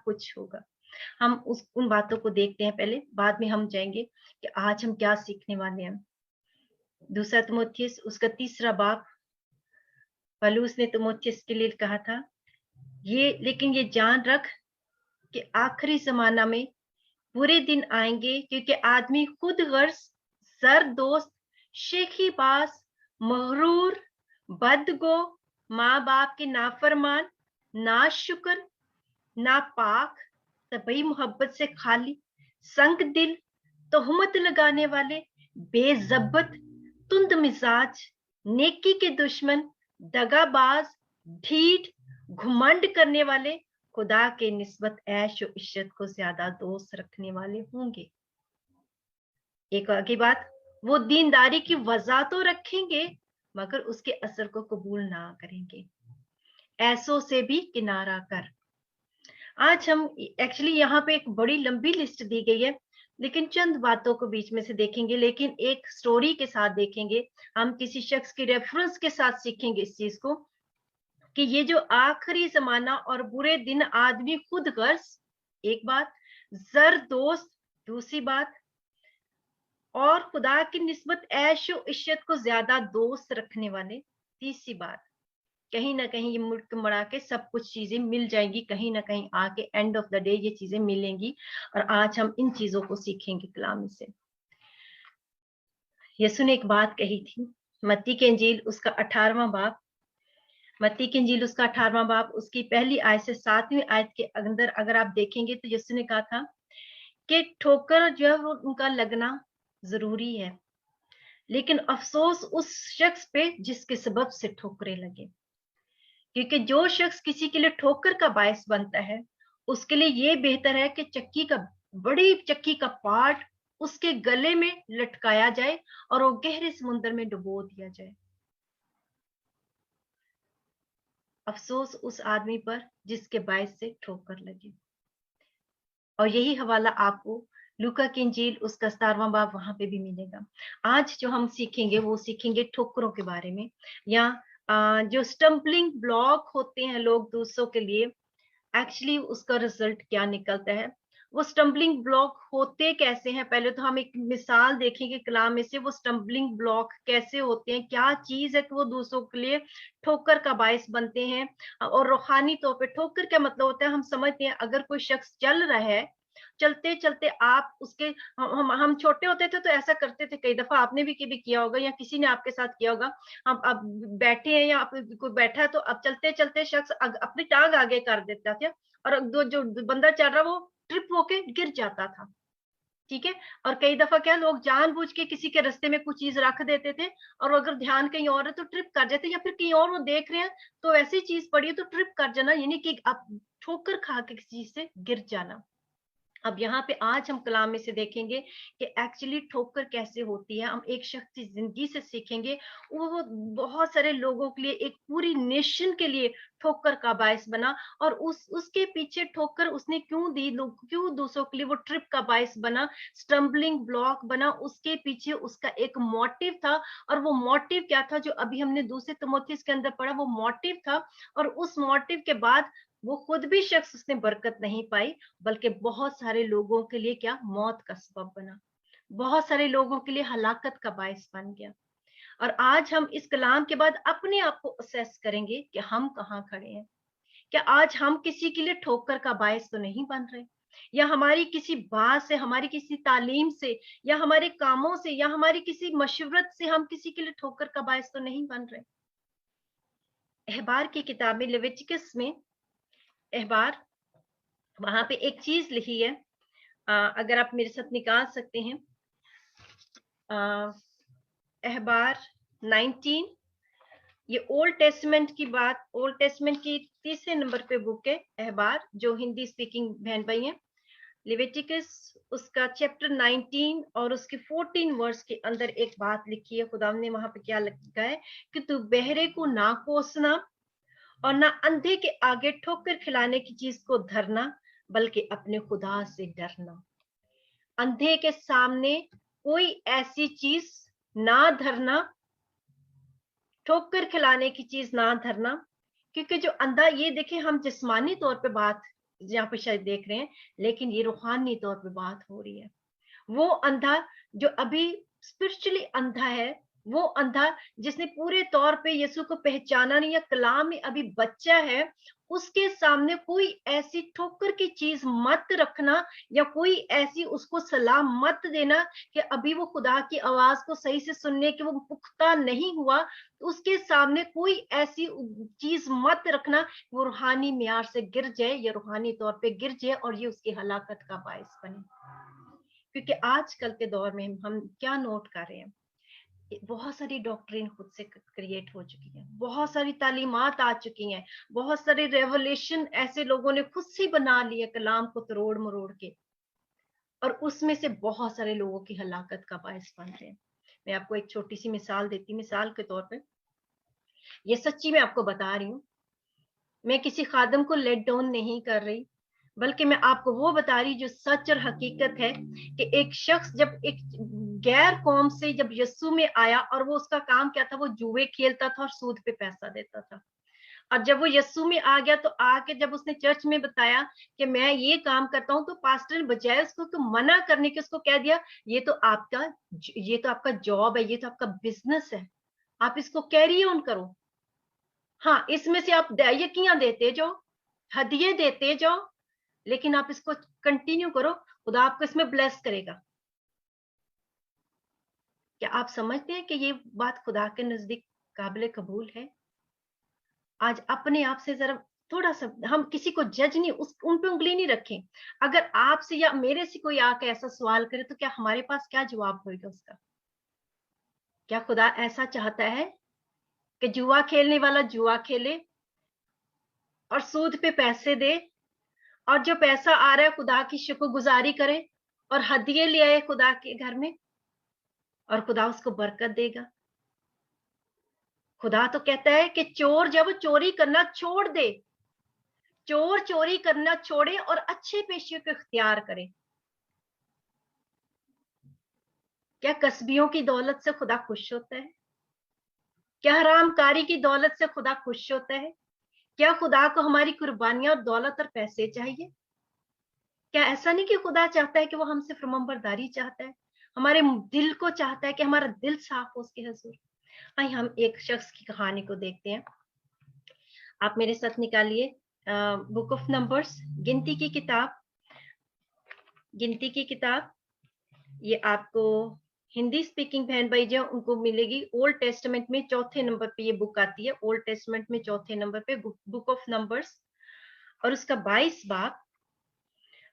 सब कुछ होगा। हम उन बातों को देखते हैं पहले, बाद में हम जाएंगे कि आज हम क्या सीखने वाले हैं। दूसरा तिमोथियस उसका 3 बाब, पौलुस ने तिमोथियस के लिए कहा था, लेकिन ये जान रख कि आखिरी जमाना में बुरे दिन आएंगे, क्योंकि आदमी खुद गर्ज, जरदोस्त, शेखीबाज, मगरूर, बदगो, माँ बाप के नाफरमान, नाशुक्र, नापाक, तबई मोहब्बत से खाली, संग दिल, तोहमत लगाने वाले, बेजब्बत, तुंद मिजाज, नेकी के दुश्मन, दगाबाज, ढीठ, घुमंड करने वाले, खुदा के निस्बत ऐश और इज्जत को ज्यादा दोस्त रखने वाले होंगे। एक आगे बात, वो दीनदारी की वजह तो रखेंगे मगर उसके असर को कबूल ना करेंगे। ऐसों से भी किनारा कर। आज हम एक्चुअली यहाँ पे एक बड़ी लंबी लिस्ट दी गई है, लेकिन चंद बातों को बीच में से देखेंगे, लेकिन एक स्टोरी के साथ देखेंगे। हम किसी शख्स के रेफरेंस के साथ सीखेंगे इस चीज को, कि ये जो आखिरी जमाना और बुरे दिन आदमी खुद गर्ज, एक बात, जरदोस्त, दूसरी बात, और खुदा की निस्बत ऐश और इज्जत को ज्यादा दोस्त रखने वाले, तीसरी बात। कहीं ना कहीं ये मुल्क मड़ा के सब कुछ चीजें मिल जाएंगी, कहीं ना कहीं आके एंड ऑफ द डे ये चीजें मिलेंगी, और आज हम इन चीजों को सीखेंगे कलाम से। यीशु ने एक बात कही थी, मत्ती की इंजील उसका 18वां बाब, मत्ती की इंजील उसका 18वां बाब, उसकी पहली आयत से 7वीं आयत के अंदर अगर आप देखेंगे तो यीशु ने कहा था कि ठोकर जो है वो उनका लगना जरूरी है, लेकिन अफसोस उस शख्स पे जिसके सबब से ठोकरें लगे। क्योंकि जो शख्स किसी के लिए ठोकर का बायस बनता है, उसके लिए ये बेहतर है कि बड़ी चक्की का पार्ट उसके गले में लटकाया जाए और वो गहरे समुद्र में डुबो दिया जाए। अफसोस उस आदमी पर जिसके बायस से ठोकर लगे। और यही हवाला आपको लूका की इंजील उसका 17वां बाब वहां पे भी मिलेगा। आज जो हम सीखेंगे वो सीखेंगे ठोकरों के बारे में, या जो स्टम्बलिंग ब्लॉक होते हैं लोग दूसरों के लिए, एक्चुअली उसका रिजल्ट क्या निकलता है, वो स्टम्बलिंग ब्लॉक होते कैसे हैं। पहले तो हम एक मिसाल देखेंगे कलाम में से, वो स्टम्बलिंग ब्लॉक कैसे होते हैं, क्या चीज है कि वो दूसरों के लिए ठोकर का बायस बनते हैं। और रूहानी तौर पे ठोकर क्या मतलब होता है, हम समझते हैं अगर कोई शख्स चल रहा है, चलते चलते आप उसके, हम छोटे होते थे तो ऐसा करते थे, कई दफा आपने भी कभी किया होगा या किसी ने आपके साथ किया होगा। हम अब बैठे हैं या आप कोई बैठा है तो अब चलते चलते शख्स अपनी टांग आगे कर देता था, और जो बंदा चल रहा वो ट्रिप होके गिर जाता था। ठीक है, और कई दफा क्या लोग जानबूझ के किसी के रास्ते में कुछ चीज रख देते थे, और अगर ध्यान कहीं और है तो ट्रिप कर जाते, या फिर कहीं और वो देख रहे हैं तो ऐसी चीज पड़ी है तो ट्रिप कर जाना, यानी कि आप ठोकर खा के किसी चीज से गिर जाना। अब यहाँ पे आज हम कलाम में से देखेंगे कि एक्चुअली ठोकर कैसे होती है। हम एक शख्स की जिंदगी से सीखेंगे, वो बहुत सारे लोगों के लिए, एक पूरी नेशन के लिए ठोकर का बायस बना, और उसके पीछे ठोकर उसने क्यों दी, लोग क्यों दूसरों के लिए वो ट्रिप का बायस बना, स्टम्बलिंग ब्लॉक बना, उसके पीछे उसका एक मोटिव था। और वो मोटिव क्या था जो अभी हमने दूसरे तिमोथियस के अंदर पढ़ा, वो मोटिव था। और उस मोटिव के बाद वो खुद भी शख्स उसने बरकत नहीं पाई, बल्कि बहुत सारे लोगों के लिए क्या, मौत का सबब बना, बहुत सारे लोगों के लिए हलाकत का बायस बन गया। और आज हम इस कलाम के बाद अपने आप को असेस करेंगे कि हम कहाँ खड़े हैं। क्या आज हम किसी के लिए ठोकर का बायस तो नहीं बन रहे, या हमारी किसी बात से, हमारी किसी तालीम से, या हमारे कामों से, या हमारी किसी मशवरत से हम किसी के लिए ठोकर का बायस तो नहीं बन रहे। अहबार की किताब में, लेविटिकस में अहबार, वहां पे एक चीज लिखी है, अगर आप मेरे साथ निकाल सकते हैं, अहबार 19, ये ओल्ड टेस्टमेंट की बात, ओल्ड टेस्टमेंट की 3 नंबर पे बुक है अहबार, जो हिंदी स्पीकिंग बहन भाई हैं। लेविटिकस उसका चैप्टर 19 और उसके 14 वर्स के अंदर एक बात लिखी है, खुदा ने वहां पे क्या लिखा है कि तू बहरे को ना कोसना और ना अंधे के आगे ठोकर खिलाने की चीज को धरना, बल्कि अपने खुदा से डरना। अंधे के सामने कोई ऐसी चीज ना धरना, ठोकर खिलाने की चीज ना धरना, क्योंकि जो अंधा, ये देखें हम जिस्मानी तौर पे बात यहाँ पे शायद देख रहे हैं, लेकिन ये रूहानी तौर पे बात हो रही है। वो अंधा जो अभी स्पिरिचुअली अंधा है, वो अंधा जिसने पूरे तौर पे यीशु को पहचाना नहीं, या कलाम में अभी बच्चा है, उसके सामने कोई ऐसी ठोकर की चीज मत रखना, या कोई ऐसी उसको सलाह मत देना कि अभी वो खुदा की आवाज को सही से सुनने के वो पुख्ता नहीं हुआ, तो उसके सामने कोई ऐसी चीज मत रखना वो रूहानी मियार से गिर जाए या रूहानी तौर पे गिर जाए और ये उसकी हलाकत का बायस बने। क्योंकि आजकल के दौर में हम क्या नोट कर रहे हैं, बहुत सारी डॉक्ट्रिन खुद से क्रिएट हो चुकी है, बहुत सारी तालीमात आ चुकी हैं, बहुत सारे रेवोल्यूशन ऐसे लोगों ने खुद से बना लिए कलाम को तरोड़ मरोड़ के, और उसमें से बहुत सारे लोगों की हलाकत का बायस बन रहे हैं। मैं आपको एक छोटी सी मिसाल देती, मिसाल के तौर पे ये सच्ची मैं आपको बता रही हूँ, मैं किसी खादम को लेट डाउन नहीं कर रही, बल्कि मैं आपको वो बता रही जो सच और हकीकत है कि एक शख्स जब एक गैर कौम से जब यस्सु में आया, और वो उसका काम क्या था, वो जुए खेलता था और सूद पे पैसा देता था। और जब वो यस्सु में आ गया तो आके जब उसने चर्च में बताया कि मैं ये काम करता हूं, तो पास्टर ने बजाय उसको तो मना करने के उसको कह दिया, ये तो आपका जॉब है, ये तो आपका बिजनेस है, आप इसको कैरी ऑन करो। हाँ, इसमें से आप यकियां देते जाओ, हदिये देते जाओ, लेकिन आप इसको कंटिन्यू करो, खुदा आपको इसमें ब्लेस करेगा। क्या आप समझते हैं कि ये बात खुदा के नजदीक काबिल कबूल है? आज अपने आप से जरा थोड़ा सा, हम किसी को जज नहीं, उन पे उंगली नहीं रखें। अगर आपसे या मेरे से कोई आके ऐसा सवाल करे तो क्या हमारे पास क्या जवाब होगा उसका? क्या खुदा ऐसा चाहता है कि जुआ खेलने वाला जुआ खेले और सूद पे पैसे दे, और जो पैसा आ रहा है खुदा की शुक्रगुजारी करे और हदिये ले आए खुदा के घर में, और खुदा उसको बरकत देगा? खुदा तो कहता है कि चोर जब चोरी करना छोड़ दे, चोर चोरी करना छोड़े और अच्छे पेशे को इख्तियार करे। क्या कसबियों की दौलत से खुदा खुश होता है? क्या हरामकारी की दौलत से खुदा खुश होता है? क्या खुदा को हमारी कुर्बानियां और दौलत और पैसे चाहिए? क्या ऐसा नहीं कि खुदा चाहता है कि वो हमसे फरमाबरदारी चाहता है, हमारे दिल को चाहता है कि हमारा दिल साफ हो उसके हुजूर। आइए हम एक शख्स की कहानी को देखते हैं। आप मेरे साथ निकालिए बुक ऑफ नंबर्स, गिनती की किताब, गिनती की किताब। ये आपको हिंदी स्पीकिंग बहन भाई जो उनको मिलेगी, ओल्ड टेस्टामेंट में चौथे नंबर पे ये बुक आती है, ओल्ड टेस्टामेंट में चौथे नंबर पे बुक ऑफ नंबर्स, और उसका 22 बाब,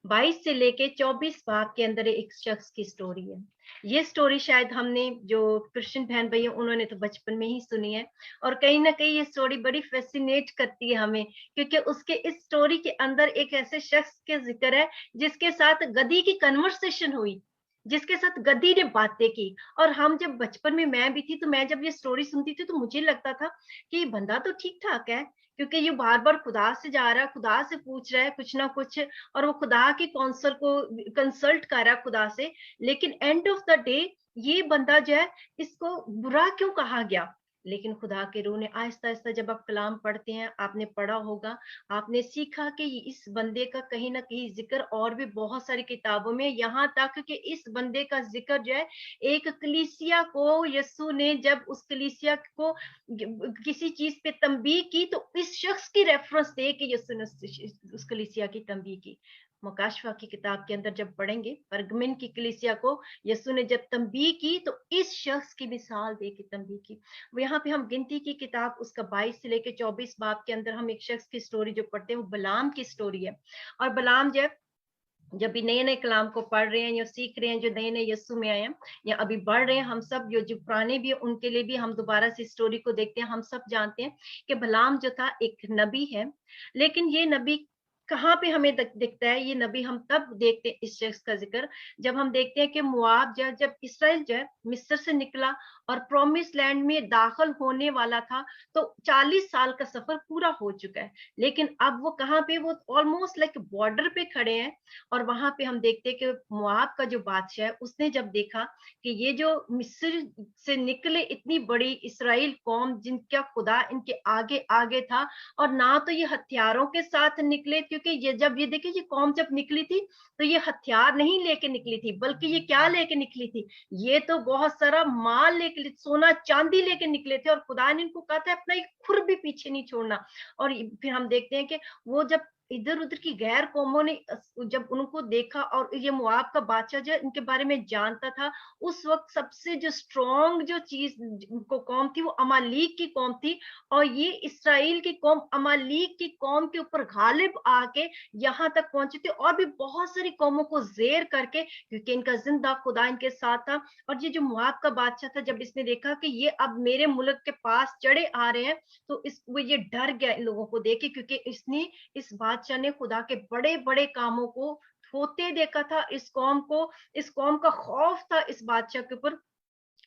22 से लेके 24 बाब के अंदर एक शख्स की स्टोरी है। ये स्टोरी शायद हमने जो क्रिश्चियन बहन भाई उन्होंने तो बचपन में ही सुनी है, और कहीं ना कहीं ये स्टोरी बड़ी फैसिनेट करती है हमें, क्योंकि उसके इस स्टोरी के अंदर एक ऐसे शख्स के जिक्र है जिसके साथ गधी की कन्वर्सेशन हुई, जिसके साथ गधी ने बातें की। और हम जब बचपन में, मैं भी थी, तो मैं जब ये स्टोरी सुनती थी तो मुझे लगता था कि ये बंदा तो ठीक ठाक है, क्योंकि ये बार बार खुदा से जा रहा है, खुदा से पूछ रहा है कुछ ना कुछ, और वो खुदा के काउंसिल को कंसल्ट कर रहा है खुदा से। लेकिन एंड ऑफ द डे ये बंदा जो है, इसको बुरा क्यों कहा गया? लेकिन खुदा के रूह ने आहिस्ता आहिस्ता, जब आप कलाम पढ़ते हैं, आपने पढ़ा होगा, आपने सीखा कि इस बंदे का कहीं ना कहीं जिक्र और भी बहुत सारी किताबों में, यहाँ तक कि इस बंदे का जिक्र जो है, एक कलीसिया को यस्सु ने जब उस कलीसिया को किसी चीज पे तंबीह की, तो इस शख्स की रेफरेंस दे के यीशु ने उस कलीसिया की तंबीह की। मुकाशवा की किताब के अंदर जब पढ़ेंगे, परगमिन की कलीसिया को यीशु ने जब तंबीह की, तो इस शख्स की मिसाल दे के तंबीह की। यहाँ पे हम गिनती की किताब उसका 22 से लेके 24 बाब के अंदर हम एक शख्स की स्टोरी जो पढ़ते हैं, वो बलाम की स्टोरी है। और बलाम जब भी नए नए कलाम को पढ़ रहे हैं या सीख रहे हैं, जो नए नए यस्सु में आए हैं या अभी बढ़ रहे हैं, हम सब जो पुराने भी, उनके लिए भी हम दोबारा से स्टोरी को देखते हैं। हम सब जानते हैं कि बलाम जो था एक नबी है, लेकिन ये नबी कहाँ पे हमें दिखता है? ये नबी हम तब देखते हैं इस शख्स का जिक्र, जब हम देखते हैं कि मुआब जब इसराइल जो है मिस्र से निकला और प्रोमिस लैंड में दाखिल होने वाला था, तो 40 साल का सफर पूरा हो चुका है, लेकिन अब वो कहाँ पे, वो ऑलमोस्ट लाइक बॉर्डर पे खड़े हैं। और वहां पे हम देखते हैं कि मुआब का जो बादशाह है, उसने जब देखा कि ये जो मिस्र से निकले इतनी बड़ी इसराइल कौम, जिनका खुदा इनके आगे आगे था, और ना तो ये हथियारों के साथ निकले, क्योंकि ये जब ये देखिए ये कौम जब निकली थी तो ये हथियार नहीं लेके निकली थी, बल्कि ये क्या लेके निकली थी, ये तो बहुत सारा माल लेके, सोना चांदी लेके निकले थे, और खुदा ने इनको कहा था अपना एक खुर भी पीछे नहीं छोड़ना। और फिर हम देखते हैं कि वो जब इधर उधर की गैर कौमों ने जब उनको देखा, और ये मोआब का बादशाह जो इनके बारे में जानता था, उस वक्त सबसे जो स्ट्रॉन्ग जो चीज को कौम थी वो अमालीक की कौम थी, और ये इसराइल की कौम अमालीक की कौम के ऊपर गालिब आके यहाँ तक पहुंचे थे, और भी बहुत सारी कौमों को जेर करके, क्योंकि इनका जिंदा खुदा इनके साथ था। और ये जो मोआब का बादशाह था, जब इसने देखा कि ये अब मेरे मुल्क के पास चढ़े आ रहे हैं, तो वो ये डर गया इन लोगों को देख के, क्योंकि इसने इस बादशाह ने खुदा के बड़े बड़े कामों को होते देखा था। इस कौम का खौफ था इस बादशाह के ऊपर।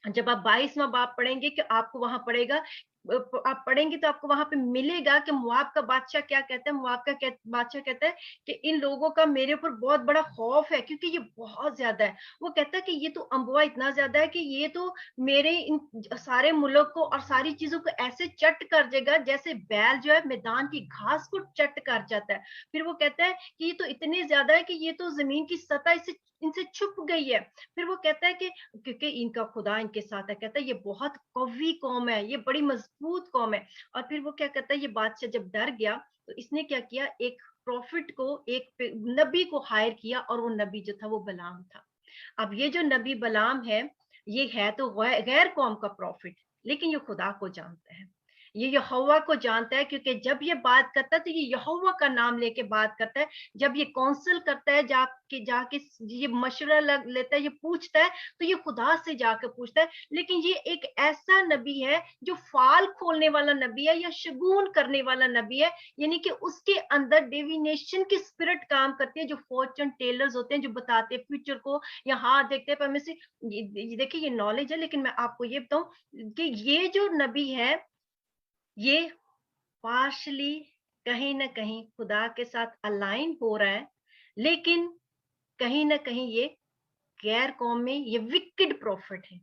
जब आप 22वां बाब पढ़ेंगे कि आपको वहां पढ़ेगा, आप पढ़ेंगे तो आपको वहां पे मिलेगा कि मोआब का बादशाह क्या कहता है। मोआब का बादशाह कहता है कि इन लोगों का मेरे ऊपर बहुत बड़ा खौफ है, क्योंकि ये बहुत ज्यादा है। वो कहता है कि ये तो अम्बुआ इतना ज्यादा है कि ये तो मेरे इन सारे मुल्क को और सारी चीजों को ऐसे चट कर देगा जैसे बैल जो है मैदान की घास को चट कर जाता है। फिर वो कहता है कि ये तो इतने ज्यादा है कि ये तो जमीन की सतह इनसे छुप गई है। फिर वो कहता है कि क्योंकि इनका खुदा इनके साथ है, कहता है ये बहुत कौवी कौम है, ये बड़ी मजबूत कौम है। और फिर वो क्या कहता है, ये बादशाह जब डर गया तो इसने क्या किया, एक प्रॉफिट को, एक नबी को हायर किया, और वो नबी जो था वो बलाम था। अब ये जो नबी बलाम है, ये है तो गैर कौम का प्रॉफिट, लेकिन ये खुदा को जानता है, ये यहोवा को जानता है, क्योंकि जब ये बात करता है तो ये यहोवा का नाम लेके बात करता है। जब ये काउंसिल करता है, जाके ये मशवरा लेता है, ये पूछता है, तो ये खुदा से जाकर पूछता है। लेकिन ये एक ऐसा नबी है जो फाल खोलने वाला नबी है, या शगुन करने वाला नबी है, यानी कि उसके अंदर डिविनेशन की स्पिरिट काम करती है, जो फॉर्चून टेलर्स होते हैं, जो बताते हैं फ्यूचर को, या हाँ देखते हैं। पर में से देखिए ये नॉलेज है, लेकिन मैं आपको ये बताऊं कि ये जो नबी है, ये पार्शली कहीं ना कहीं खुदा के साथ अलाइन हो रहा है, लेकिन कहीं ना कहीं ये गैर कौम में ये विकेड प्रॉफिट है।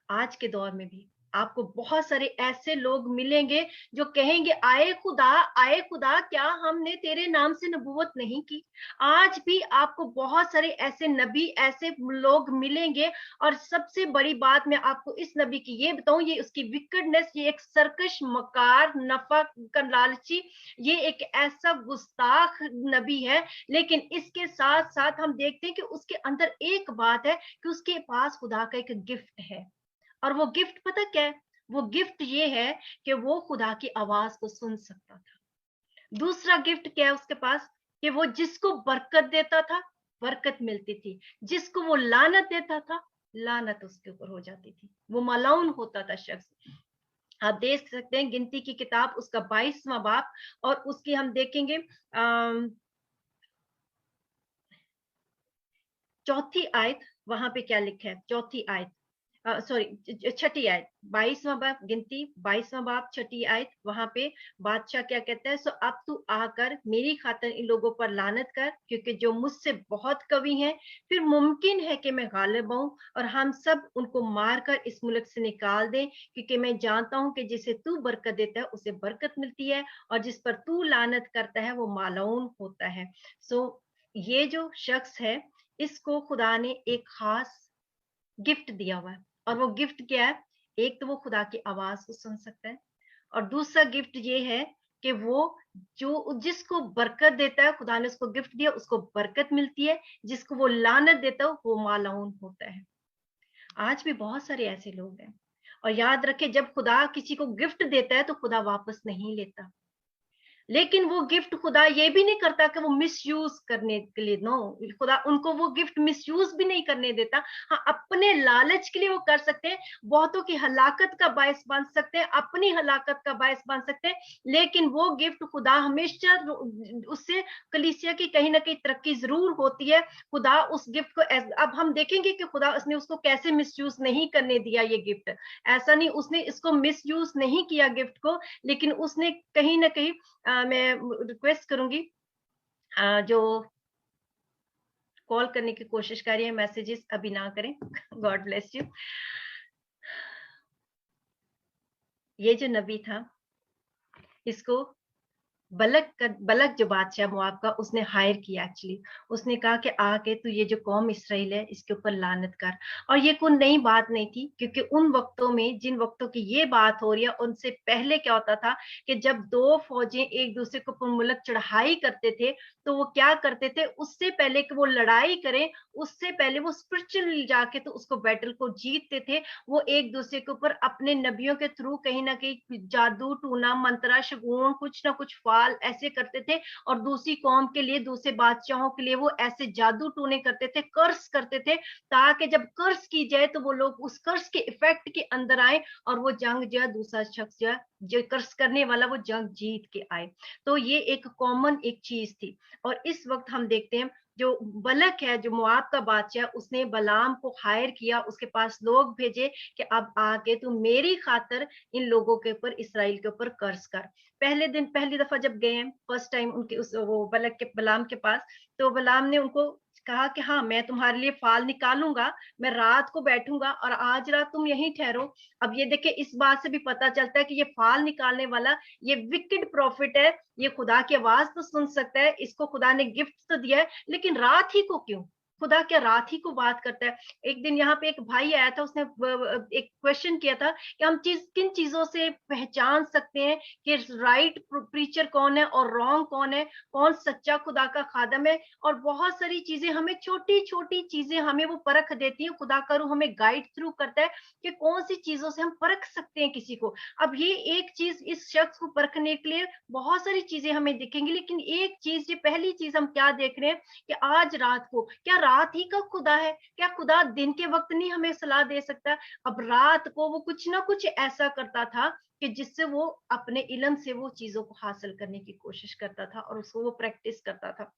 आज के दौर में भी आपको बहुत सारे ऐसे लोग मिलेंगे जो कहेंगे, आए खुदा क्या हमने तेरे नाम से नबूवत नहीं की। आज भी आपको बहुत सारे ऐसे नबी, ऐसे लोग मिलेंगे। और सबसे बड़ी बात मैं आपको इस नबी की ये बताऊं, ये उसकी विकेडनेस, ये एक सरकश, मकार, नफा का लालची, ये एक ऐसा गुस्ताख नबी है। लेकिन इसके साथ साथ हम देखते हैं कि उसके अंदर एक बात है कि उसके पास खुदा का एक गिफ्ट है। और वो गिफ्ट पता क्या है? वो गिफ्ट ये है कि वो खुदा की आवाज को सुन सकता था। दूसरा गिफ्ट क्या है उसके पास, कि वो जिसको बरकत देता था बरकत मिलती थी, जिसको वो लानत देता था लानत उसके ऊपर हो जाती थी, वो मलाउन होता था शख्स। आप देख सकते हैं गिनती की किताब उसका 22वां बाब, और उसकी हम देखेंगे चौथी आयत, वहां पे क्या लिखा है, चौथी आयत, सॉरी छठी आयत, 22वां बाब गिनती 22वां बाब छठी आयत, वहां पे बादशाह क्या कहता है, सो अब तू आकर मेरी खातिर इन लोगों पर लानत कर, क्योंकि जो मुझसे बहुत कवि हैं, फिर मुमकिन है कि मैं गालिब हूं, और हम सब उनको मारकर इस मुल्क से निकाल दें, क्योंकि मैं जानता हूं कि जिसे तू बरकत देता है उसे बरकत मिलती है, और जिस पर तू लानत करता है वो मालून होता है। सो ये जो शख्स है, इसको खुदा ने एक खास गिफ्ट दिया हुआ है। और वो गिफ्ट क्या है? एक तो वो खुदा की आवाज को सुन सकता है, और दूसरा गिफ्ट ये है कि वो जो जिसको बरकत देता है, खुदा ने उसको गिफ्ट दिया, उसको बरकत मिलती है, जिसको वो लानत देता है वो मालून होता है। आज भी बहुत सारे ऐसे लोग हैं। और याद रखें, जब खुदा किसी को गिफ्ट देता है तो खुदा वापस नहीं लेता, लेकिन वो गिफ्ट खुदा ये भी नहीं करता कि वो मिसयूज करने के लिए, नो, खुदा उनको वो गिफ्ट मिसयूज भी नहीं करने देता। हाँ, अपने लालच के लिए वो कर सकते हैं, बहुतों की हलाकत का बायस बन सकते हैं, अपनी हलाकत का बायस बन सकते हैं, लेकिन वो गिफ्ट खुदा हमेशा उससे कलीसिया की कहीं ना कहीं तरक्की जरूर होती है। खुदा उस गिफ्ट को अब हम देखेंगे कि खुदा उसने उसको कैसे मिसयूज नहीं करने दिया ये गिफ्ट। ऐसा नहीं, उसने इसको मिसयूज नहीं किया गिफ्ट को, लेकिन उसने कहीं ना कहीं मैं रिक्वेस्ट करूंगी जो कॉल करने की कोशिश कर रही है, मैसेजेस अभी ना करें। God bless you. ये जो नबी था, इसको बलक जो बादशाह मोआब का, उसने हायर किया एक्चुअली। उसने कहा कि आके तू ये जो कौम इसराइल है इसके ऊपर लानत कर। और ये कोई नई बात नहीं थी, क्योंकि उन वक्तों में, जिन वक्तों की ये बात हो रही है, उनसे पहले क्या होता था कि जब दो फौजें एक दूसरे को मुल्क चढ़ाई करते थे, तो वो क्या करते थे, उससे पहले कि वो लड़ाई करें, उससे पहले वो स्पिरिचुअली जाके तो उसको बैटल को जीतते थे। वो एक दूसरे के ऊपर अपने नबियों के थ्रू कहीं ना कहीं जादू टूना मंत्रा शगुन कुछ ना कुछ फाल ऐसे करते थे, और दूसरी कौम के लिए, दूसरे बादशाहों के लिए वो ऐसे जादू टूने करते थे, कर्स करते थे, ताकि जब कर्स की जाए तो वो लोग उस कर्स के इफेक्ट के अंदर आए, और वो जंग जो है, दूसरा शख्स जो है, जो कर्स करने वाला, वो जंग जीत के आए। तो ये एक कॉमन एक चीज थी। और इस वक्त हम देखते हैं, जो बलक है, जो मोआब का बादशाह, उसने बलाम को हायर किया, उसके पास लोग भेजे कि अब आके तू मेरी खातर इन लोगों के ऊपर, इसराइल के ऊपर कर्ज कर। पहले दिन, पहली दफा जब गए हैं, फर्स्ट टाइम उनके उस वो बलक के बलाम के पास, तो बलाम ने उनको कहा कि हाँ, मैं तुम्हारे लिए फाल निकालूंगा, मैं रात को बैठूंगा और आज रात तुम यहीं ठहरो। अब ये देखे, इस बात से भी पता चलता है कि ये फाल निकालने वाला, ये विकेड प्रॉफिट है, ये खुदा की आवाज तो सुन सकता है, इसको खुदा ने गिफ्ट तो दिया है, लेकिन रात ही को क्यों? खुदा क्या रात ही को बात करता है? एक दिन यहाँ पे एक भाई आया था, उसने एक क्वेश्चन किया था कि हम किन चीजों से पहचान सकते हैं कि राइट प्रीचर कौन है और रॉन्ग कौन है, कौन सच्चा खुदा का खादम है। और बहुत सारी चीजें हमें, छोटी छोटी चीजें हमें वो परख देती है, खुदा का रूह हमें गाइड थ्रू करता है कि कौन सी चीजों से हम परख सकते हैं किसी को। अब ये एक चीज, इस शख्स को परखने के लिए बहुत सारी चीजें हमें दिखेंगी, लेकिन एक चीज, ये पहली चीज हम क्या देख रहे हैं कि आज रात को, क्या रात ही का खुदा है? क्या खुदा दिन के वक्त नहीं हमें सलाह दे सकता? अब रात को वो कुछ ना कुछ ऐसा करता था कि जिससे वो अपने इल्म से वो चीजों को हासिल करने की कोशिश करता था और उसको वो प्रैक्टिस करता था।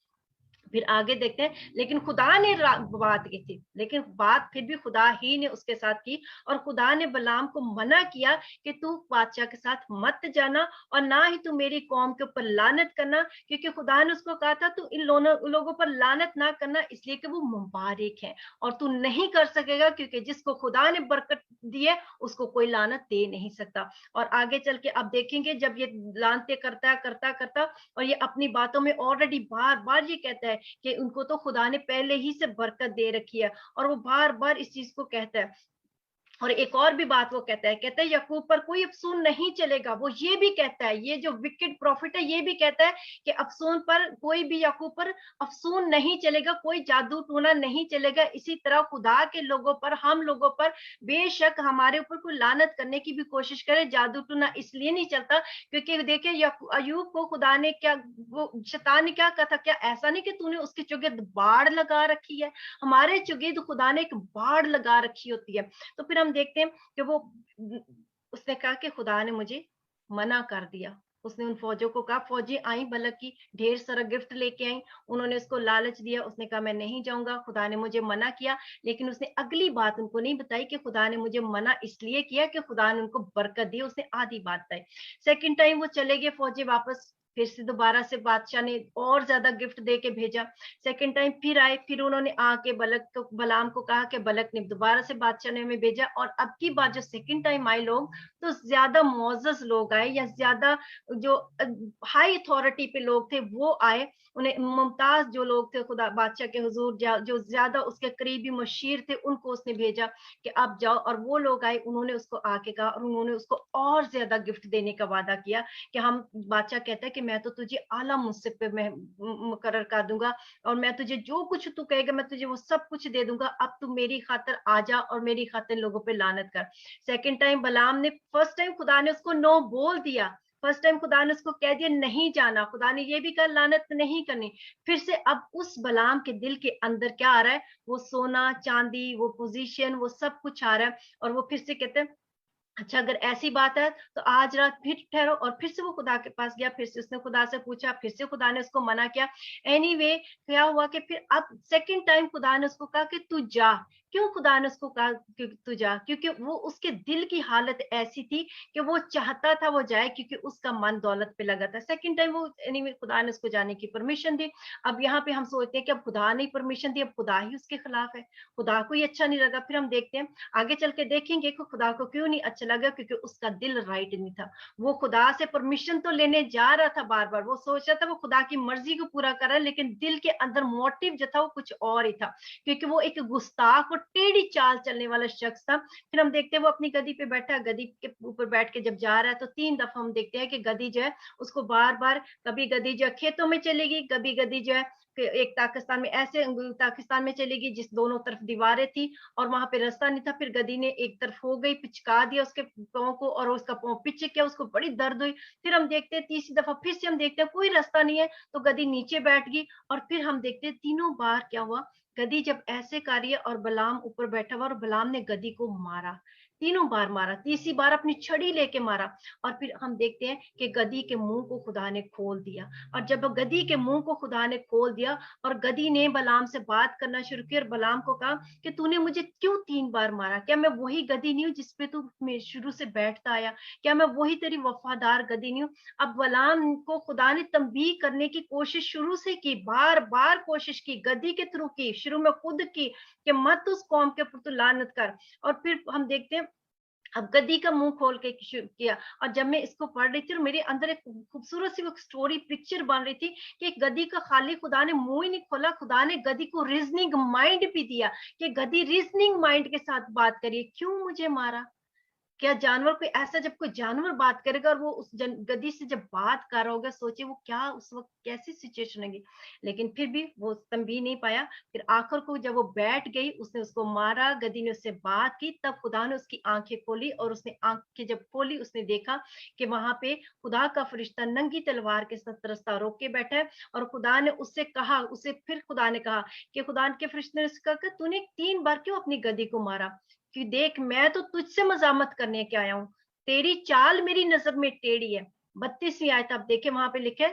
फिर आगे देखते हैं, लेकिन खुदा ने बात की थी, लेकिन बात फिर भी खुदा ही ने उसके साथ की। और खुदा ने बलाम को मना किया कि तू बादशाह के साथ मत जाना, और ना ही तू मेरी कौम के ऊपर लानत करना, क्योंकि खुदा ने उसको कहा था तू इन लोगों पर लानत ना करना, इसलिए कि वो मुबारक है। और तू नहीं कर सकेगा, क्योंकि जिसको खुदा ने बरकत दी है उसको कोई लानत दे नहीं सकता। और आगे चल के अब देखेंगे, जब ये लानते करता करता करता, और ये अपनी बातों में ऑलरेडी बार बार ये कहता है कि उनको तो खुदा ने पहले ही से बरकत दे रखी है, और वो बार बार इस चीज को कहता है। और एक और भी बात वो कहता है याकूब पर कोई अफसून नहीं चलेगा। वो ये भी कहता है, ये जो विकेड प्रॉफिट है, ये भी कहता है कि अफसून पर कोई भी, याकूब पर अफसून नहीं चलेगा, कोई जादू टोना नहीं चलेगा। इसी तरह खुदा के लोगों पर, हम लोगों पर बेशक हमारे ऊपर कोई लानत करने की भी कोशिश करे, जादू टोना इसलिए नहीं चलता क्योंकि देखिए, अयूब को खुदा ने क्या, वो शैतान ने क्या कहा था, क्या ऐसा नहीं कि तूने उसके चुगिर्द बाढ़ लगा रखी है? हमारे चुगिर्द खुदा ने एक बाढ़ लगा रखी होती है। तो फिर हम देखते हैं कि वो, उसने कहा कि खुदा ने मुझे मना कर दिया। उसने उन फौजों को कहा, फौजी आई बलक की, ढेर सारा गिफ्ट लेके आई, उन्होंने उसको लालच दिया, उसने कहा मैं नहीं जाऊंगा, खुदा ने मुझे मना किया। लेकिन उसने अगली बात उनको नहीं बताई कि खुदा ने मुझे मना इसलिए किया कि खुदा ने उनको बरकत दी, उसने आधी बात बताई। सेकंड टाइम वो चले गए फौजी वापस, फिर से दोबारा से बादशाह ने और ज्यादा गिफ्ट दे के भेजा। सेकंड टाइम फिर आए, फिर उन्होंने आके बलाम को कहा कि बलक ने दोबारा से बादशाह ने हमें भेजा। और अब की बात, जो सेकंड टाइम आए लोग, तो ज्यादा मोअज़्ज़ज़ लोग आए, या ज्यादा जो हाई अथॉरिटी पे लोग थे वो आए। उन्हें मुमताज जो लोग थे खुदा बादशाह के हुजूर, जो ज्यादा उसके करीबी मुशीर थे, उनको उसने भेजा कि आप जाओ। और वो लोग आए, उन्होंने उसको आके कहा, और उन्होंने उसको और ज्यादा गिफ्ट देने का वादा किया कि हम, बादशाह कहता है कि मैं तो तुझे आला मुनसिब पे मैं मुकर्रर कर दूंगा, और मैं तुझे जो कुछ तू कहेगा मैं तुझे वो सब कुछ दे दूंगा, अब तू मेरी खातिर आ जा और मेरी खातिर लोगों पे लानत कर। सेकंड टाइम बलाम ने, फर्स्ट टाइम खुदा ने उसको नो बोल दिया, फर्स्ट टाइम खुदा ने उसको कह दिया नहीं जाना, खुदा ने ये भी कहा लानत नहीं करनी। फिर से अब उस बलाम के दिल के अंदर क्या आ रहा है, वो सोना चांदी, वो पोजीशन, वो सब कुछ आ रहा है। और वो फिर से कहते हैं, अच्छा अगर ऐसी बात है तो आज रात फिर ठहरो। और फिर से वो खुदा के पास गया, फिर से उसने खुदा से पूछा, फिर से खुदा ने उसको मना किया। एनीवे क्या हुआ कि फिर अब सेकंड टाइम खुदा ने उसको कहा कि तू जा, क्यों खुदा ने उसको कहा कि तू जा? क्योंकि वो उसके दिल की हालत ऐसी थी कि वो चाहता था वो जाए, क्योंकि उसका मन दौलत पे लगा था। सेकंड टाइम वो एनीवे खुदा ने उसको जाने की परमिशन दी। अब यहाँ पे हम सोचते हैं कि अब खुदा ने परमिशन दी, अब खुदा ही उसके खिलाफ है, खुदा को ही अच्छा नहीं लगा। फिर हम देखते हैं आगे चल के देखेंगे कि खुदा को क्यों नहीं अच्छा लगा, क्योंकि उसका दिल राइट नहीं था। वो खुदा से परमिशन तो लेने जा रहा था, बार बार वो सोच रहा था वो खुदा की मर्जी को पूरा कर रहा है, लेकिन दिल के अंदर मोटिव जो था वो कुछ और ही था, क्योंकि वो एक गुस्ताख और टेढ़ी चाल चलने वाला शख्स था। फिर हम देखते हैं वो अपनी गदी पे बैठा, गदी के ऊपर बैठ के जब जा रहा है तो 3 दफा हम देखते हैं कि गदी जो है उसको बार बार, कभी गदी जो है खेतों में चलेगी, कभी गदी जो है एक पाकिस्तान में ऐसे पाकिस्तान में चलेगी जिस दोनों तरफ दीवारें थी और वहां पे रास्ता नहीं था। फिर गदी ने एक तरफ हो गई, पिचका दिया उसके पांव को और उसका पांव पिचक गया, उसको बड़ी दर्द हुई। फिर हम देखते हैं तीसरी दफा फिर से हम देखते हैं कोई रास्ता नहीं है, तो गदी नीचे बैठ गई। और फिर हम देखते हैं तीनों बार क्या हुआ, गदी जब ऐसे कर रही है और बलाम ऊपर बैठा हुआ और बलाम ने गदी को मारा, तीनों बार मारा, तीसरी बार अपनी छड़ी लेके मारा। और फिर हम देखते हैं कि गदी के मुंह को खुदा ने खोल दिया। और जब गदी के मुंह को खुदा ने खोल दिया और गदी ने बलाम से बात करना शुरू की और बलाम को कहा कि तूने मुझे क्यों 3 बार मारा? क्या मैं वही गदी नहीं हूँ जिसपे तू शुरू से बैठता आया? क्या मैं वही तेरी वफादार गदी नहीं हूँ? अब बलाम को खुदा ने तंबीह करने की कोशिश शुरू से की, बार बार कोशिश की, गदी के थ्रू की, शुरू में खुद की कि मत उस कौम के ऊपर तू लानत कर। और फिर हम देखते हैं अब गद्दी का मुंह खोल के किया। और जब मैं इसको पढ़ रही थी और मेरे अंदर एक खूबसूरत सी स्टोरी पिक्चर बन रही थी कि गद्दी का खाली खुदा ने मुंह ही नहीं खोला, खुदा ने गद्दी को रीजनिंग माइंड भी दिया कि गद्दी रीजनिंग माइंड के साथ बात करिए, क्यों मुझे मारा? क्या जानवर कोई ऐसा, जब कोई जानवर बात करेगा और वो उस गद्दी से जब बात कर रहा होगा, सोचिए वो क्या उस वक्त कैसी सिचुएशन होगी। लेकिन फिर भी वो तंबी नहीं पाया। फिर आखिर को जब वो बैठ गई, उसने उसको मारा, गद्दी ने उससे बात की, तब खुदा ने उसकी आंखें खोली और उसने आंखें जब खोली उसने देखा कि वहां पे खुदा का फरिश्ता नंगी तलवार के साथ रास्ता रोक के बैठा है। और खुदा ने उससे कहा, उसे फिर खुदा ने कहा कि खुदा के फरिश्ते ने उससे कहा, तूने 3 बार क्यों अपनी गद्दी को मारा? कि देख मैं तो तुझसे मजामत करने के आया हूँ, तेरी चाल मेरी नजर में टेढ़ी है। 32वीं आयत आप देखे, वहां पे लिखे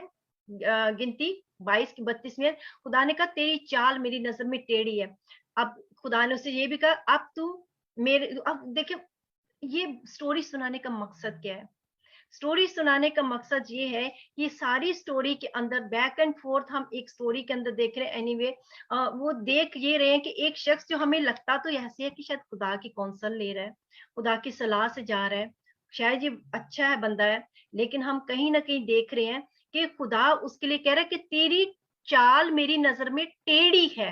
गिनती 22 की 32वीं आयत, खुदा ने कहा तेरी चाल मेरी नजर में टेढ़ी है। अब खुदा ने उसे ये भी कहा अब तू मेरे, अब देखे ये स्टोरी सुनाने का मकसद क्या है? स्टोरी सुनाने का मकसद ये है कि सारी स्टोरी के अंदर बैक एंड फोर्थ हम एक स्टोरी के अंदर देख रहे हैं। एनीवे वो देख ये रहे हैं कि एक शख्स जो हमें लगता तो ऐसे है कि शायद खुदा की कौंसल ले रहा है, खुदा की सलाह से जा रहा है, शायद ये अच्छा है बंदा है, लेकिन हम कहीं ना कहीं देख रहे हैं कि खुदा उसके लिए कह रहा है कि तेरी चाल मेरी नजर में टेढ़ी है।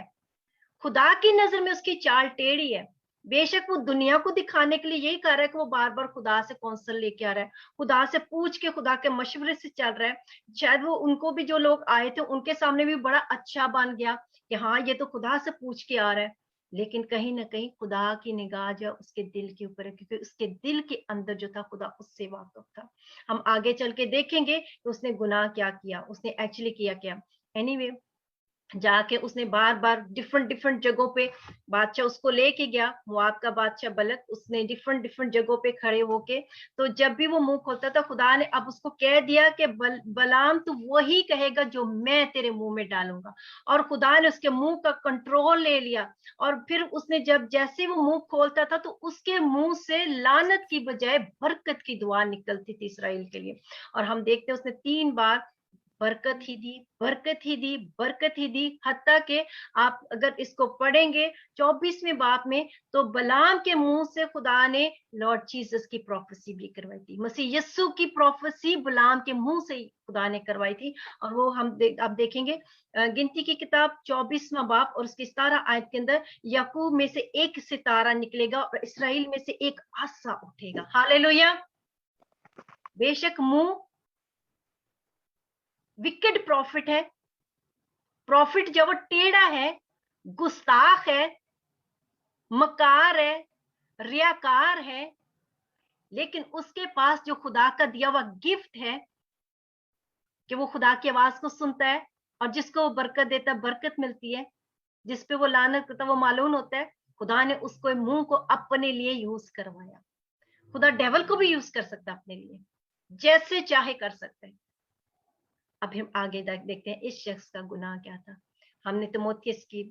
खुदा की नजर में उसकी चाल टेढ़ी है। बेशक वो दुनिया को दिखाने के लिए यही कर रहा है कि वो बार बार खुदा से कौंसल लेके आ रहा है, खुदा से पूछ के, खुदा के मशवरे से चल रहा है। शायद वो उनको भी, जो लोग आए थे उनके सामने भी बड़ा अच्छा बन गया कि हाँ ये तो खुदा से पूछ के आ रहा है। लेकिन कहीं ना कहीं खुदा की निगाह जो उसके दिल के ऊपर है, क्योंकि उसके दिल के अंदर जो था खुदा उससे वाकिफ था। हम आगे चल के देखेंगे कि उसने गुनाह क्या किया, उसने एक्चुअली किया क्या। एनीवे जाके उसने बार बार डिफरेंट डिफरेंट जगहों पे, बादशाह उसको लेके गया, मुआब का बादशाह बलक, उसने डिफरेंट डिफरेंट जगहों पे खड़े होके, तो जब भी वो मुंह खोलता था खुदा ने अब उसको कह दिया कि बलाम तू वही कहेगा जो मैं तेरे मुंह में डालूंगा। और खुदा ने उसके मुंह का कंट्रोल ले लिया। और फिर उसने जब जैसे वो मुंह खोलता था तो उसके मुंह से लानत की बजाय बरकत की दुआ निकलती थी इसराइल के लिए। और हम देखते हैं उसने 3 बार बरकत ही दी, बरकत ही दी, बरकत ही दी, हत्ता के आप अगर इसको पढ़ेंगे 24वें बाब में, तो बलाम के मुंह से खुदा ने लॉर्ड जीसस की प्रोफेसी भी करवाई थी, मसीह यस्सु की प्रोफेसी बलाम के मुंह से खुदा ने करवाई थी। और वो हम आप देखेंगे गिनती की किताब 24वां बाब और उसकी 17 आयत के अंदर, याकूब में से एक सितारा निकलेगा और इसराइल में से एक आसा उठेगा। हालेलुया। बेशक मुंह विकेड प्रॉफिट है, प्रॉफिट जब वो टेढ़ा है, गुस्ताख है, मकार है, रियाकार है, लेकिन उसके पास जो खुदा का दिया हुआ गिफ्ट है कि वो खुदा की आवाज को सुनता है और जिसको वो बरकत देता है बरकत मिलती है, जिसपे वो लानत करता है वो मालूम होता है। खुदा ने उसको मुंह को अपने लिए यूज करवाया। खुदा डेवल को भी यूज कर सकता है अपने लिए, जैसे चाहे कर सकते हैं। अब हम आगे देखते हैं इस शख्स का गुनाह क्या था। हमने तिमोथियस की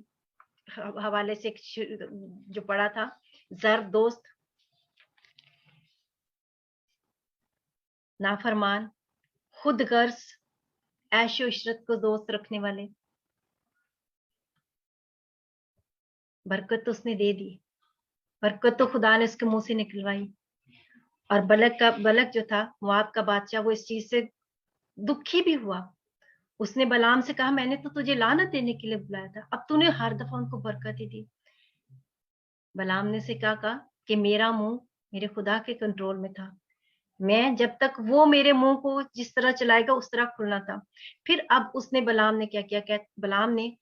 हवाले से जो पढ़ा था, ज़र दोस्त, नाफरमान, खुदगर्ज, ऐशो इशरत को दोस्त रखने वाले। बरकत तो उसने दे दी, बरकत तो खुदा ने उसके मुंह से निकलवाई। और बलक जो था, मोआब का बादशाह, वो इस चीज से दुखी भी हुआ। उसने बलाम से कहा, मैंने तो तुझे लानत देने के लिए बुलाया था, अब तूने हर दफा उनको बरकत ही दी। बलाम ने से क्या कहा कि मेरा मुंह मेरे खुदा के कंट्रोल में था, मैं जब तक वो मेरे मुंह को जिस तरह चलाएगा उस तरह खुलना था। फिर अब उसने बलाम ने क्या किया, बलाम ने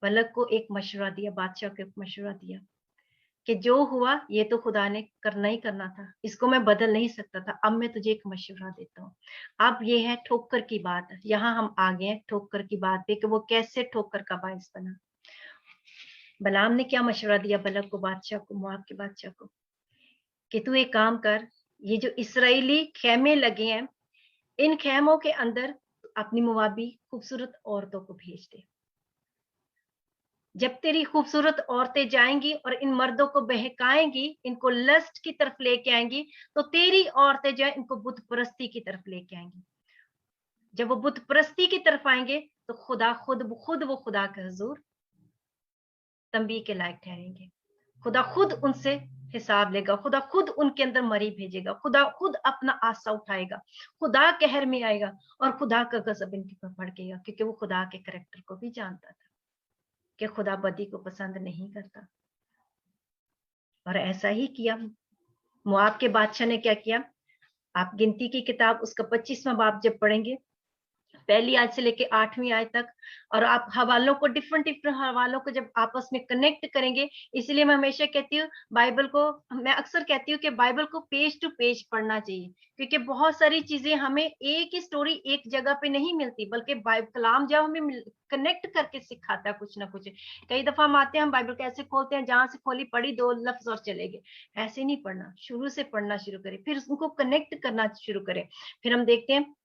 बलक को एक मशवरा दिया, बादशाह को एक मशवरा दिया कि जो हुआ ये तो खुदा ने करना ही करना था, इसको मैं बदल नहीं सकता था, अब मैं तुझे एक मशवरा देता हूँ। अब ये है ठोकर की बात, यहाँ हम आ गए हैं ठोकर की बात पे कि वो कैसे ठोकर का बायस बना। बलाम ने क्या मशवरा दिया बलक को, बादशाह को, मोआब के बादशाह को, कि तू एक काम कर, ये जो इसराइली खेमे लगे हैं, इन खेमों के अंदर अपनी मोआबी खूबसूरत औरतों को भेज दे। जब तेरी खूबसूरत औरतें जाएंगी और इन मर्दों को बहकाएंगी, इनको लस्ट की तरफ लेके आएंगी, तो तेरी औरतें जो है इनको बुत परस्ती की तरफ लेके आएंगी। जब वो बुत परस्ती की तरफ आएंगे तो खुदा खुद वो खुदा के हुजूर तंबी के लायक ठहरेंगे। खुदा खुद उनसे हिसाब लेगा, खुदा खुद उनके अंदर मरी भेजेगा, खुदा खुद अपना आसा उठाएगा, खुदा कहर में आएगा और खुदा का गजब इनके ऊपर भड़केगा, क्योंकि वो खुदा के करैक्टर को भी जानता था कि खुदा बदी को पसंद नहीं करता। और ऐसा ही किया। मोआब के बादशाह ने क्या किया, आप गिनती की किताब उसका 25वां बाब जब पढ़ेंगे, पहली आयत से लेके 8वीं आयत तक, और आप हवालों को डिफरेंट हवालों को जब आपस में कनेक्ट करेंगे, इसलिए मैं हमेशा कहती हूँ बाइबल को, मैं अक्सर कहती हूँ कि बाइबल को पेज टू पेज पढ़ना चाहिए, क्योंकि बहुत सारी चीजें हमें एक ही स्टोरी एक जगह पे नहीं मिलती, बल्कि कलाम जब हमें कनेक्ट करके सिखाता है कुछ ना कुछ। कई दफा हम आते हैं, हम बाइबल कैसे खोलते हैं, जहां से खोली पढ़ी 2 लफ्ज और चले गए, ऐसे नहीं पढ़ना, शुरू से पढ़ना शुरू करें, फिर उनको कनेक्ट करना शुरू करें। फिर हम देखते हैं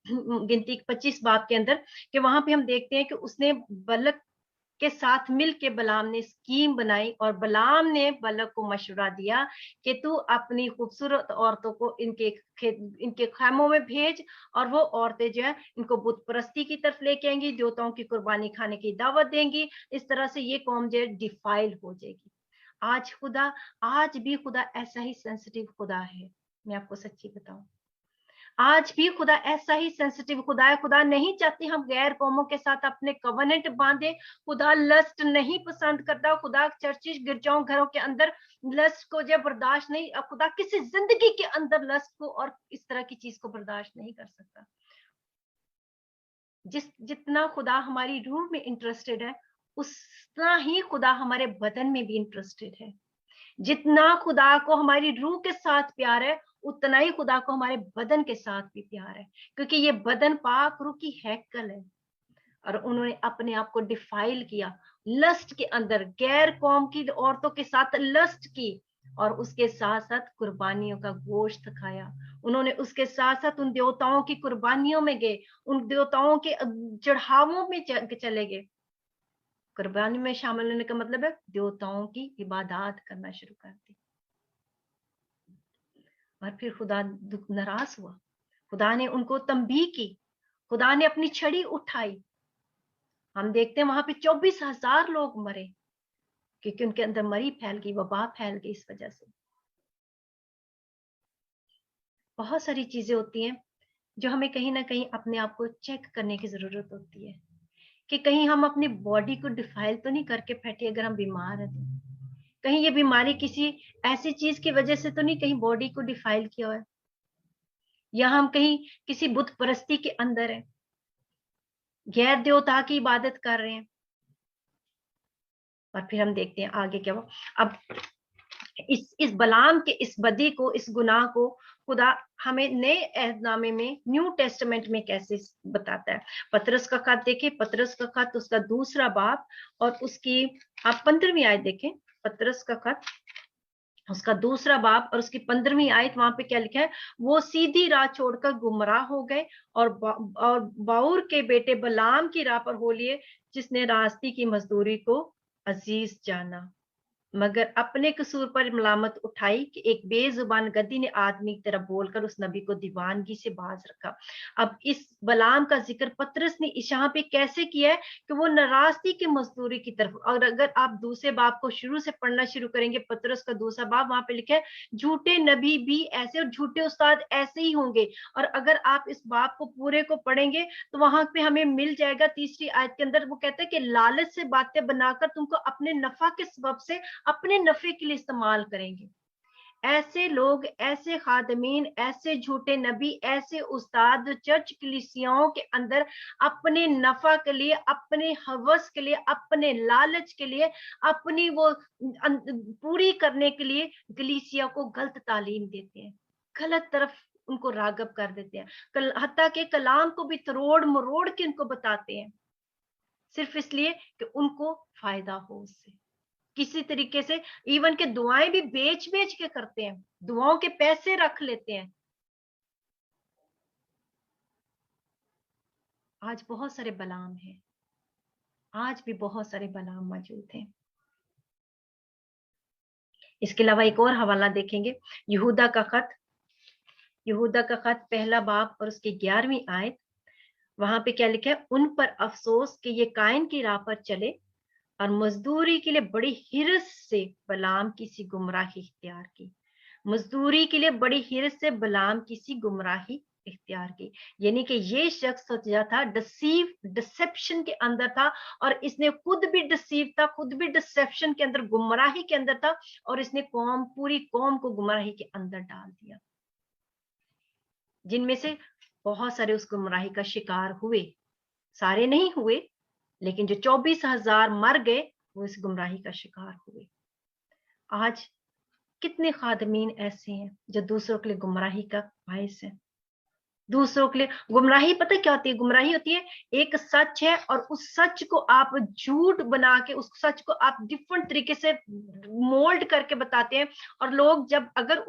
गिनती 25 बाब के अंदर कि वहां पे हम देखते हैं कि उसने बलक के साथ मिल के बलाम ने स्कीम बनाई, और बलाम ने बलक को मशवरा दिया कि तू अपनी खूबसूरत औरतों को इनके खैमों में भेज, और वो औरतें जो है इनको बुत परस्ती की तरफ लेके आएंगी, देवताओं की कुर्बानी खाने की दावत देंगी, इस तरह से ये कौम जो है डिफाइल हो जाएगी। आज भी खुदा ऐसा ही सेंसिटिव खुदा है, मैं आपको सच्ची बताऊं, आज भी खुदा ऐसा ही सेंसिटिव खुदा है। खुदा नहीं चाहती हम गैर कौमों के साथ अपने कवनेंट बांधे, खुदा लस्ट नहीं पसंद करता, खुदा चर्चिस गिरजाओं घरों के अंदर लस्ट को जब बर्दाश्त नहीं, खुदा किसी जिंदगी के अंदर लस्ट को और इस तरह की चीज को बर्दाश्त नहीं कर सकता। जितना खुदा हमारी रूह में इंटरेस्टेड है, उतना ही खुदा हमारे बदन में भी इंटरेस्टेड है। जितना खुदा को हमारी रूह के साथ प्यार है, उतना ही खुदा को हमारे बदन के साथ भी प्यार है, क्योंकि ये बदन पाक रूह की हैकल है। और उन्होंने अपने आप को डिफाइल किया, लस्ट के अंदर गैर कौम की औरतों के साथ लस्ट की, और उसके साथ साथ कुर्बानियों का गोश्त खाया। उन्होंने उसके साथ साथ उन देवताओं की कुर्बानियों में गए, उन देवताओं के चढ़ावों में चले गए। कुर्बानी में शामिल होने का मतलब है देवताओं की इबादत करना शुरू कर दी। और फिर खुदा नाराज हुआ, खुदा ने उनको तंबीह की, खुदा ने अपनी छड़ी उठाई। हम देखते हैं वहां पे 24,000 लोग मरे, क्योंकि उनके अंदर मरी फैल गई, वबा फैल गई इस वजह से। बहुत सारी चीजें होती हैं जो हमें कहीं ना कहीं अपने आप को चेक करने की जरूरत होती है, कि कहीं हम अपनी बॉडी को डिफाइल तो नहीं करके बैठे। अगर हम बीमार हैं तो कहीं ये बीमारी किसी ऐसी चीज की वजह से तो नहीं कहीं बॉडी को डिफाइल किया है, या हम कहीं किसी बुत परस्ती के अंदर है, गैर देवता की इबादत कर रहे हैं। और फिर हम देखते हैं आगे क्या हुआ। अब इस बलाम के इस बदी को, इस गुनाह को खुदा हमें नए अहदनामे में, न्यू टेस्टामेंट में कैसे बताता है। पतरस का खत देखें, पतरस का खत उसका 2 बाब और उसकी आप 15वीं आयत देखें। पतरस का खत उसका 2 बाब और उसकी 15वीं आयत, वहां पे क्या लिखा है, वो सीधी राह छोड़कर गुमराह हो गए और बाउर के बेटे बलाम की राह पर हो लिए, जिसने रास्ती की मजदूरी को अजीज जाना, मगर अपने कसूर पर मलामत उठाई कि एक बेजुबान गद्दी ने आदमी की तरह बोलकर उस नबी को दीवानगी से बाज रखा। अब इस बलाम का जिक्र पतरस ने यहाँ पे कैसे किया है कि वो नाराज थी कि मजदूरी की तरफ। और अगर आप दूसरे बाब को शुरू से पढ़ना शुरू करेंगे, पतरस का दूसरा बाब, वहां पे लिखा है झूठे नबी भी ऐसे और झूठे उस्ताद ऐसे ही होंगे। और अगर आप इस बाब को पूरे को पढ़ेंगे तो वहां पे हमें मिल जाएगा तीसरी आयत के अंदर, वो कहते हैं कि लालच से बातें बनाकर तुमको अपने नफा के सबब से अपने नफे के लिए इस्तेमाल करेंगे। ऐसे लोग, ऐसे खादमीन, ऐसे झूठे नबी, ऐसे उस्ताद चर्च कलीसियाओं के अंदर अपने नफा के लिए, अपने हवस के लिए, अपने लालच के लिए, अपनी वो पूरी करने के लिए कलीसिया को गलत तालीम देते हैं, गलत तरफ उनको रागब कर देते हैं, हत्ता के कलाम को भी तरोड़ मरोड़ के उनको बताते हैं, सिर्फ इसलिए कि उनको फायदा हो उससे किसी तरीके से। इवन के दुआएं भी बेच बेच के करते हैं, दुआओं के पैसे रख लेते हैं। आज बहुत सारे बलाम हैं, आज भी बहुत सारे बलाम मौजूद हैं। इसके अलावा एक और हवाला देखेंगे, यहूदा का खत, यहूदा का खत पहला बाब और उसकी 11वीं आयत। वहां पे क्या लिखा है, उन पर अफसोस कि ये कायन की राह पर चले और मजदूरी के लिए बड़ी हिरस से बलाम की सी गुमराही इख्तियार की। मजदूरी के लिए बड़ी हिरस से बलाम की सी गुमराही इख्तियार की, यानी कि ये शख्स सोचा था, डिसेप्शन के अंदर था, और इसने खुद भी डिसीव था, खुद भी डिसेप्शन के अंदर, गुमराही के अंदर था, और इसने पूरी कौम को गुमराही के अंदर डाल दिया, जिनमें से बहुत सारे उस गुमराही का शिकार हुए। सारे नहीं हुए, लेकिन जो 24,000 मर गए वो इस गुमराही का शिकार हुए। आज कितने खादमीन ऐसे हैं जो दूसरों के लिए गुमराही का बायस है। दूसरों के लिए गुमराही, पता क्या होती है? गुमराही होती है एक सच है और उस सच को आप झूठ बना के, उस सच को आप डिफरेंट तरीके से मोल्ड करके बताते हैं, और लोग जब, अगर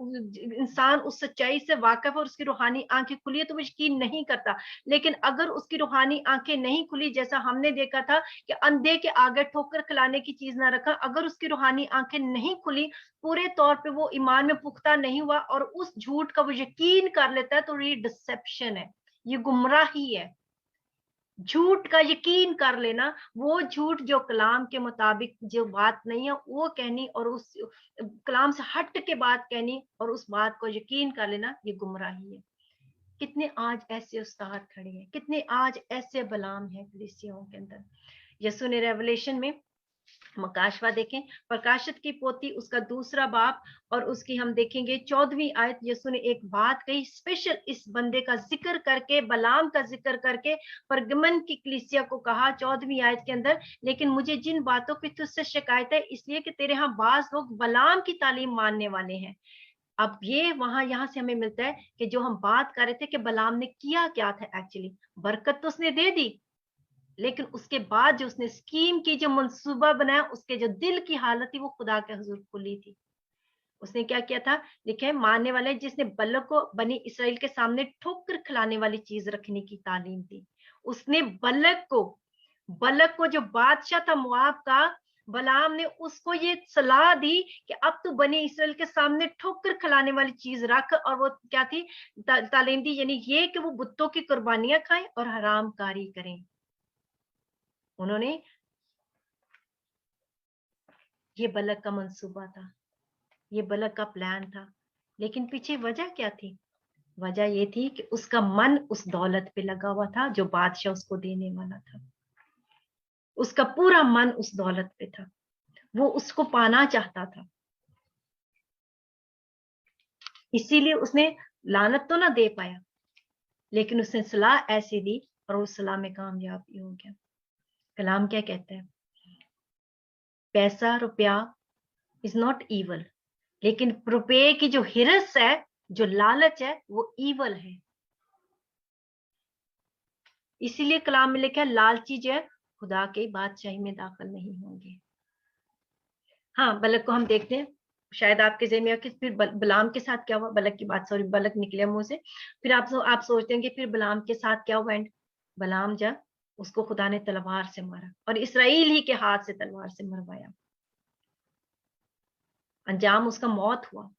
इंसान उस सच्चाई से वाकिफ है और उसकी रूहानी आंखें खुली है तो वो यकीन नहीं करता। लेकिन अगर उसकी रूहानी आंखें नहीं खुली, जैसा हमने देखा था कि अंधे के आगे ठोकर खिलाने की चीज ना रखा, अगर उसकी रूहानी आंखें नहीं खुली, पूरे तौर पे वो ईमान में पुख्ता नहीं हुआ और उस झूठ का वो यकीन कर लेता है, तो ये डिसेप्शन है, ये गुमराही है। झूठ का यकीन कर लेना, वो झूठ जो कलाम के मुताबिक जो बात नहीं है वो कहनी, और उस कलाम से हट के बात कहनी और उस बात को यकीन कर लेना, ये गुमराही है। कितने आज ऐसे उस्ताद खड़े हैं, कितने आज ऐसे बलाम हैं कलीसियाओं के अंदर। यसु ने रेवलेशन में मकाशवा देखें, प्रकाशित की पोती उसका दूसरा बाप और उसकी हम देखेंगे 14वीं आयत। यसु ने एक बात कही स्पेशल इस बंदे का जिक्र करके, बलाम का जिक्र करके परगमन की कलीसिया को कहा 14वीं आयत के अंदर, लेकिन मुझे जिन बातों की तुझसे शिकायत है इसलिए कि तेरे यहाँ बाज लोग बलाम की तालीम मानने वाले हैं। अब ये यहाँ से हमें मिलता है कि जो हम बात कर रहे थे कि बलाम ने किया क्या था, एक्चुअली बरकत तो उसने दे दी, लेकिन उसके बाद जो उसने स्कीम की, जो मंसूबा बनाया, उसके जो दिल की हालत थी वो खुदा के हुजूर खुली थी। उसने क्या किया था, लिखे मानने वाले, जिसने बलक को बनी इसराइल के सामने ठोकर खिलाने वाली चीज रखने की तालीम दी। उसने बलक को जो बादशाह था मुआब का, बलाम ने उसको ये सलाह दी कि अब तू बनी इसराइल के सामने ठोकर खिलाने वाली चीज रख, और वो क्या थी, तालीम दी, यानी ये कि वो बुत्तों की कुर्बानियां खाएं और हराम कारी करें। उन्होंने, ये बलक का मंसूबा था, ये बलक का प्लान था, लेकिन पीछे वजह क्या थी? वजह ये थी कि उसका मन उस दौलत पे लगा हुआ था जो बादशाह उसको देने वाला था। उसका पूरा मन उस दौलत पे था, वो उसको पाना चाहता था, इसीलिए उसने लानत तो ना दे पाया, लेकिन उसने सलाह ऐसी दी और उस सलाह में कामयाब भी हो गया। कलाम क्या कहता है? पैसा रुपया इज नॉट ईवल, लेकिन रुपये की जो हिरस है, जो लालच है, वो ईवल है। इसीलिए कलाम में लिखा है लालची जो है खुदा के बादशाही में दाखिल नहीं होंगे। हाँ, बलक को हम देखते हैं, शायद आपके ज़हन में कि फिर बलाम के साथ क्या हुआ। बलक की बात, सॉरी, बलक निकले मुंह से। फिर आप सोचते हैं कि फिर बलाम के साथ क्या हुआ। एंड बलाम जब उसको खुदा ने तलवार से मारा और इसराइल ही के हाथ से तलवार से मरवाया। अंजाम उसका मौत हुआ,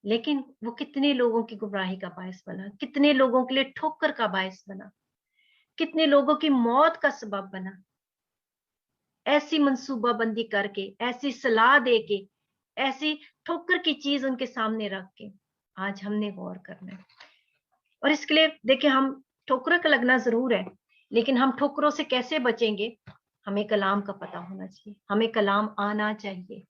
लेकिन वो कितने लोगों की गुमराही का बायस बना, कितने लोगों के लिए ठोकर का बायस बना, कितने लोगों की मौत का सबब बना। ऐसी मंसूबाबंदी करके, ऐसी सलाह दे के, ऐसी ठोकर की चीज उनके सामने रख के आज हमने गौर करना है। और इसके लिए देखिए, हम ठोकरों का लगना जरूर है, लेकिन हम ठोकरों से कैसे बचेंगे? हमें कलाम का पता होना चाहिए, हमें कलाम आना चाहिए,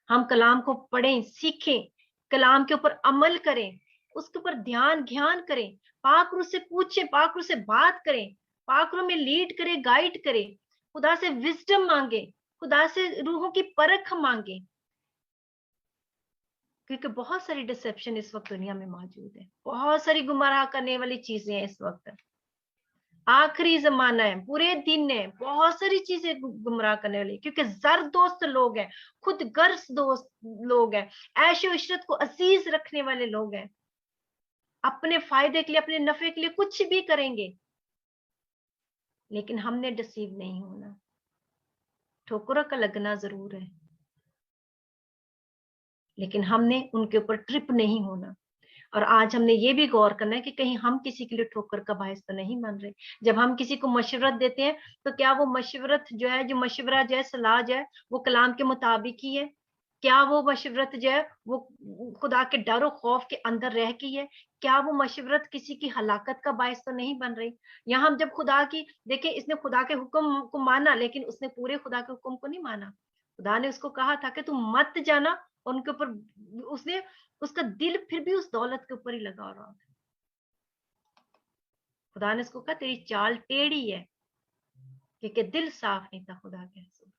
हम कलाम को पढ़ें, सीखें, कलाम के ऊपर अमल करें, उसके ऊपर ध्यान करें, पाकरू से पूछें, पाकरू से बात करें, पाकरू में लीड करें, गाइड करें, खुदा से विजडम मांगे, खुदा से रूहों की परख मांगे, क्योंकि बहुत सारी डिसेप्शन इस वक्त दुनिया में मौजूद है, बहुत सारी गुमराह करने वाली चीजें हैं इस वक्त। आखिरी जमाना है, बुरे दिन है, बहुत सारी चीजें गुमराह करने वाली, क्योंकि जर दोस्त लोग हैं, खुद गर्ज दोस्त लोग हैं, ऐशो इशरत को अजीज रखने वाले लोग हैं, अपने फायदे के लिए, अपने नफे के लिए कुछ भी करेंगे। लेकिन हमने डिसीव नहीं होना, ठोकरों का लगना जरूर है, लेकिन हमने उनके ऊपर ट्रिप नहीं होना। और आज हमने ये भी गौर करना है कि कहीं हम किसी के लिए ठोकर का बायस तो नहीं बन रहे। जब हम किसी को मशवरत देते हैं, तो क्या वो मशवरत जो है, जो मशवरा जो है, सलाह जो है, वो कलाम के मुताबिक ही है? क्या वो मशवरत जो है वो खुदा के डर और खौफ के अंदर रह की है? क्या वो मशवरत किसी की हलाकत का बायस तो नहीं बन रही? यहाँ हम जब खुदा की देखिए, इसने खुदा के हुक्म को माना, लेकिन उसने पूरे खुदा के हुक्म को नहीं माना। खुदा ने उसको कहा था कि तुम मत जाना, उनके ऊपर उसने उसका दिल फिर भी उस दौलत के ऊपर ही लगा रहा था। खुदा ने उसको कहा तेरी चाल टेढ़ी है, क्योंकि दिल साफ नहीं था खुदा के हजूर।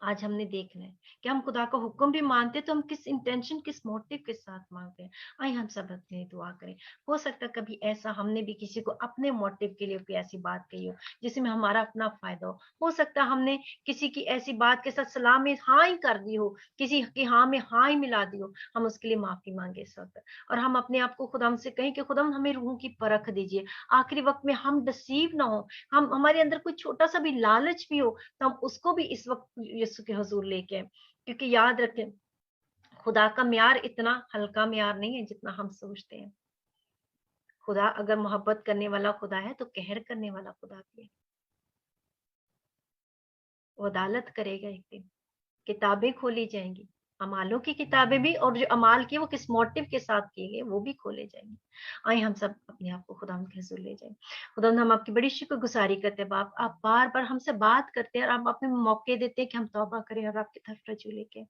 आज हमने देखना है कि हम खुदा का हुक्म भी मानते तो हम किस इंटेंशन, किस मोटिव के साथ मांगते हैं। आइए हम सब अपने दुआ करें। हो सकता है कभी ऐसा हमने भी किसी को अपने मोटिव के लिए कोई ऐसी बात कही हो जिसमें हमारा अपना फायदा हो सकता है हमने किसी की ऐसी बात के साथ सलाह में हाँ ही कर दी हो, किसी की हाँ में हाँ ही मिला दी हो। हम उसके लिए माफी मांगे इस वक्त, और हम अपने आप को खुदा से कहें कि खुदा हमें रूह की परख दीजिए, आखिरी वक्त में हम डिसीव ना हो, हम हमारे अंदर कोई छोटा सा भी लालच भी हो तो हम उसको भी इस वक्त यीशु के हुजूर लेके आए। क्योंकि याद रखें, खुदा का म्यार इतना हल्का म्यार नहीं है जितना हम सोचते हैं। खुदा अगर मोहब्बत करने वाला खुदा है तो कहर करने वाला खुदा भी है। वो अदालत करेगा एक दिन, किताबें खोली जाएंगी, अमालों की किताबें भी, और जो अमाल की वो किस मोटिव के साथ किए गए वो भी खोले जाएंगे। आइए हम सब अपने आप को खुदा के हुजूर ले जाएं। खुदा हम आपकी बड़ी शुक्रगुजारी करते हैं बाप, आप बार बार हमसे बात करते हैं और आप अपने मौके देते हैं कि हम तौबा करें और आपकी तरफ रजू लेके।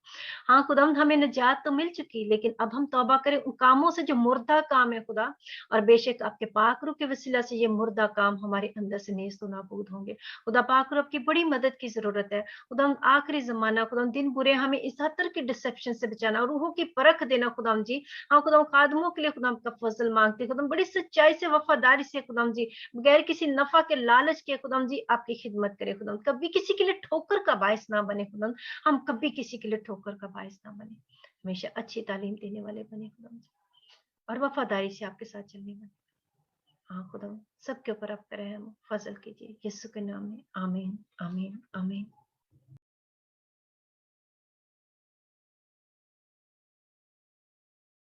हाँ खुदा, हमें निजात तो मिल चुकी, लेकिन अब हम तौबा करें उन कामों से जो मुर्दा काम है खुदा, और बेशक आपके पाक रूह के वसीला से ये मुर्दा काम हमारे अंदर से नेस्त नाबूद होंगे। खुदा पाक रूह आपकी बड़ी मदद की जरूरत है खुदा। आखिरी जमाना खुदा, दिन बुरे, हमें इस हद तक की डिसेप्शन से बचाना और रूहों की परख देना खुदा जी। हाँ खुदा, खादमों के लिए खुदा का फजल मांगते खुदा, बड़ी सच्चाई से, वफादारी से खुदा जी, बगैर किसी नफा के, लालच के खुदा जी आपकी खिदमत करे खुदा। कभी किसी के लिए ठोकर का बायस ना बने खुदा, हम कभी किसी के लिए ठोकर का बायस ना बने, हमेशा अच्छी तालीम देने वाले बने खुदा जी, और वफादारी से आपके साथ चलने वाले। हाँ खुदा, सबके ऊपर आप करें, हम फजल कीजिए यीशु के नाम में, आमीन आमीन।